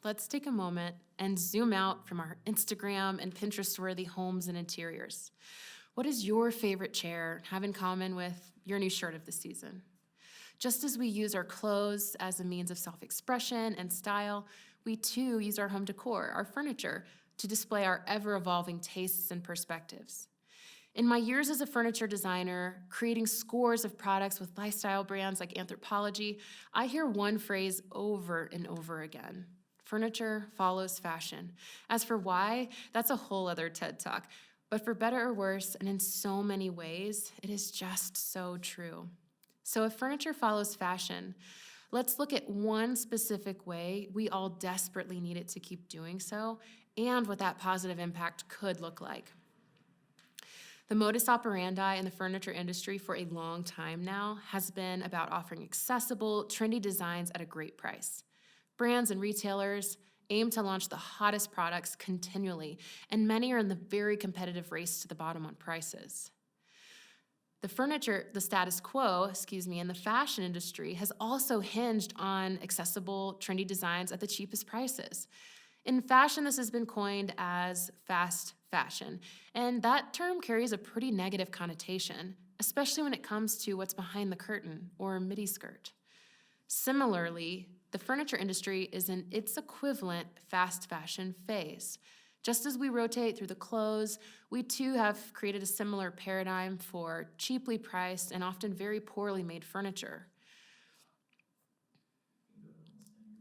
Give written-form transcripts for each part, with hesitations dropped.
let's take a moment and zoom out from our Instagram and Pinterest-worthy homes and interiors. What does your favorite chair have in common with your new shirt of the season? Just as we use our clothes as a means of self-expression and style, we too use our home decor, our furniture, to display our ever-evolving tastes and perspectives. In my years as a furniture designer, creating scores of products with lifestyle brands like Anthropologie, I hear one phrase over and over again: furniture follows fashion. As for why, that's a whole other TED Talk. But for better or worse, and in so many ways, it is just so true. So if furniture follows fashion, let's look at one specific way we all desperately need it to keep doing so, and what that positive impact could look like. The modus operandi in the furniture industry for a long time now has been about offering accessible, trendy designs at a great price. Brands and retailers aim to launch the hottest products continually, and many are in the very competitive race to the bottom on prices. The status quo, in the fashion industry has also hinged on accessible, trendy designs at the cheapest prices. In fashion, this has been coined as fast fashion, and that term carries a pretty negative connotation, especially when it comes to what's behind the curtain or midi skirt. Similarly, the furniture industry is in its equivalent fast fashion phase. Just as we rotate through the clothes, we too have created a similar paradigm for cheaply priced and often very poorly made furniture.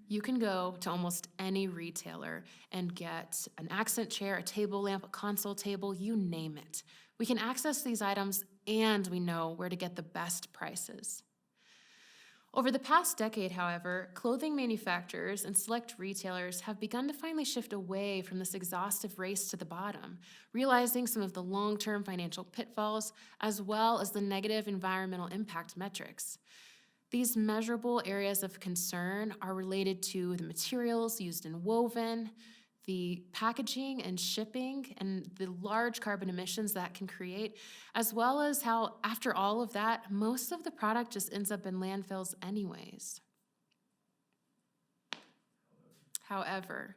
You can go to almost any retailer and get an accent chair, a table lamp, a console table, you name it. We can access these items and we know where to get the best prices. Over the past decade, however, clothing manufacturers and select retailers have begun to finally shift away from this exhaustive race to the bottom, realizing some of the long-term financial pitfalls as well as the negative environmental impact metrics. These measurable areas of concern are related to the materials used in woven, the packaging and shipping, and the large carbon emissions that can create, as well as how, after all of that, most of the product just ends up in landfills anyways. However,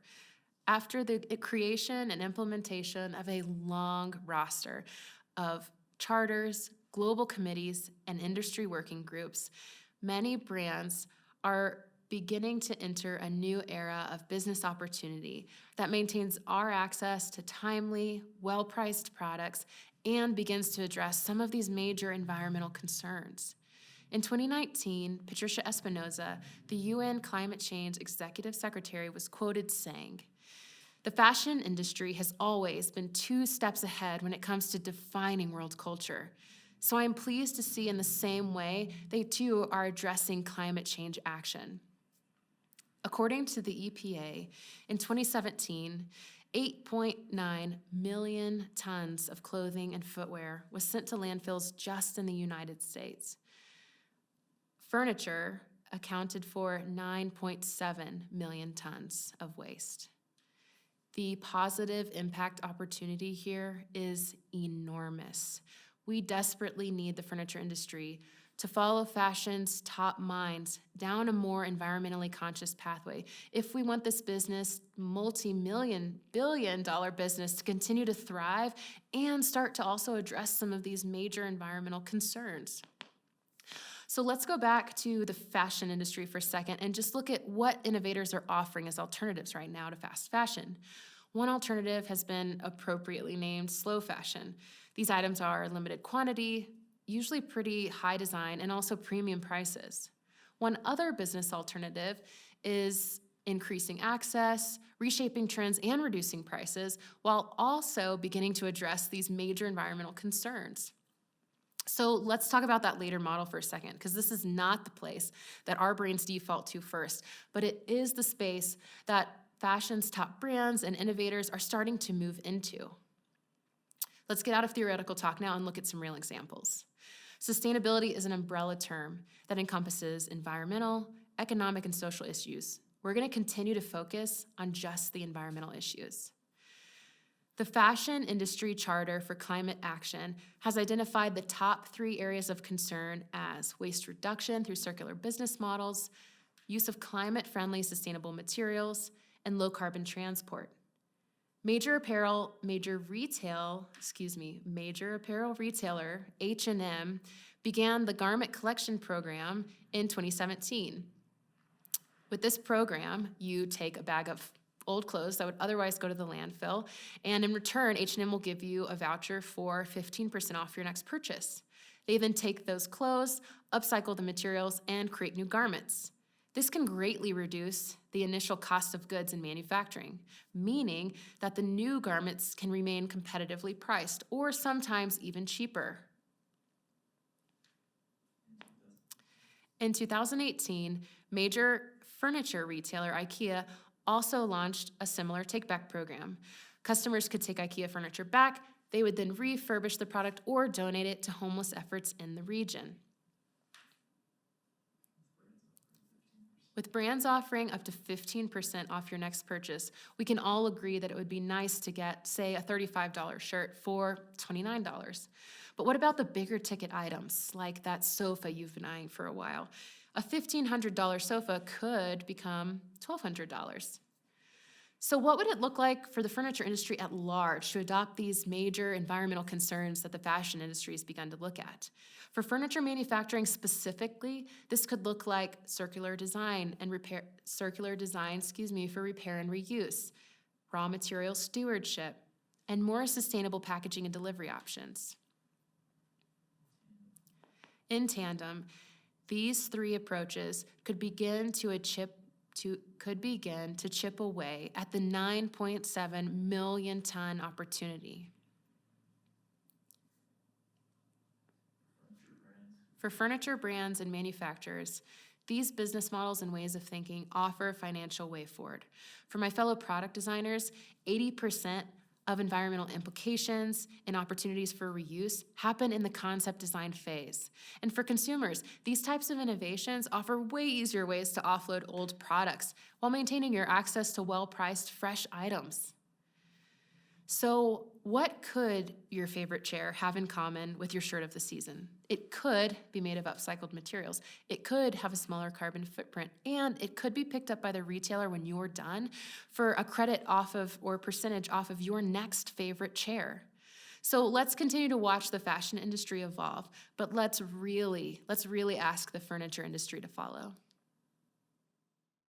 after the creation and implementation of a long roster of charters, global committees, and industry working groups, many brands are beginning to enter a new era of business opportunity that maintains our access to timely, well-priced products and begins to address some of these major environmental concerns. In 2019, Patricia Espinosa, the UN Climate Change Executive Secretary, was quoted saying, "The fashion industry has always been 2 steps ahead when it comes to defining world culture. So I am pleased to see in the same way they too are addressing climate change action." According to the EPA, in 2017, 8.9 million tons of clothing and footwear was sent to landfills just in the United States. Furniture accounted for 9.7 million tons of waste. The positive impact opportunity here is enormous. We desperately need the furniture industry to follow fashion's top minds down a more environmentally conscious pathway if we want this business, multi-billion-dollar business, to continue to thrive and start to also address some of these major environmental concerns. So let's go back to the fashion industry for a second and just look at what innovators are offering as alternatives right now to fast fashion. One alternative has been appropriately named slow fashion. These items are limited quantity, usually pretty high design, and also premium prices. One other business alternative is increasing access, reshaping trends, and reducing prices, while also beginning to address these major environmental concerns. So let's talk about that later model for a second, because this is not the place that our brains default to first, but it is the space that fashion's top brands and innovators are starting to move into. Let's get out of theoretical talk now and look at some real examples. Sustainability is an umbrella term that encompasses environmental, economic, and social issues. We're going to continue to focus on just the environmental issues. The Fashion Industry Charter for Climate Action has identified the top 3 areas of concern as waste reduction through circular business models, use of climate-friendly sustainable materials, and low carbon transport. Major apparel retailer H&M began the Garment Collection Program in 2017. With this program, you take a bag of old clothes that would otherwise go to the landfill, and in return, H&M will give you a voucher for 15% off your next purchase. They then take those clothes, upcycle the materials, and create new garments. This can greatly reduce the initial cost of goods in manufacturing, meaning that the new garments can remain competitively priced or sometimes even cheaper. In 2018, major furniture retailer IKEA also launched a similar take-back program. Customers could take IKEA furniture back. They would then refurbish the product or donate it to homeless efforts in the region. With brands offering up to 15% off your next purchase, we can all agree that it would be nice to get, say, a $35 shirt for $29. But what about the bigger ticket items, like that sofa you've been eyeing for a while? A $1,500 sofa could become $1,200. So what would it look like for the furniture industry at large to adopt these major environmental concerns that the fashion industry has begun to look at? For furniture manufacturing specifically, this could look like circular design for repair and reuse, raw material stewardship, and more sustainable packaging and delivery options. In tandem, these three approaches could begin to chip away at the 9.7 million ton opportunity. For furniture brands and manufacturers, these business models and ways of thinking offer a financial way forward. For my fellow product designers, 80% of environmental implications and opportunities for reuse happen in the concept design phase. And for consumers, these types of innovations offer way easier ways to offload old products while maintaining your access to well-priced, fresh items. So what could your favorite chair have in common with your shirt of the season? It could be made of upcycled materials. It could have a smaller carbon footprint, and it could be picked up by the retailer when you're done for a credit off of or percentage off of your next favorite chair. So let's continue to watch the fashion industry evolve, but let's really ask the furniture industry to follow.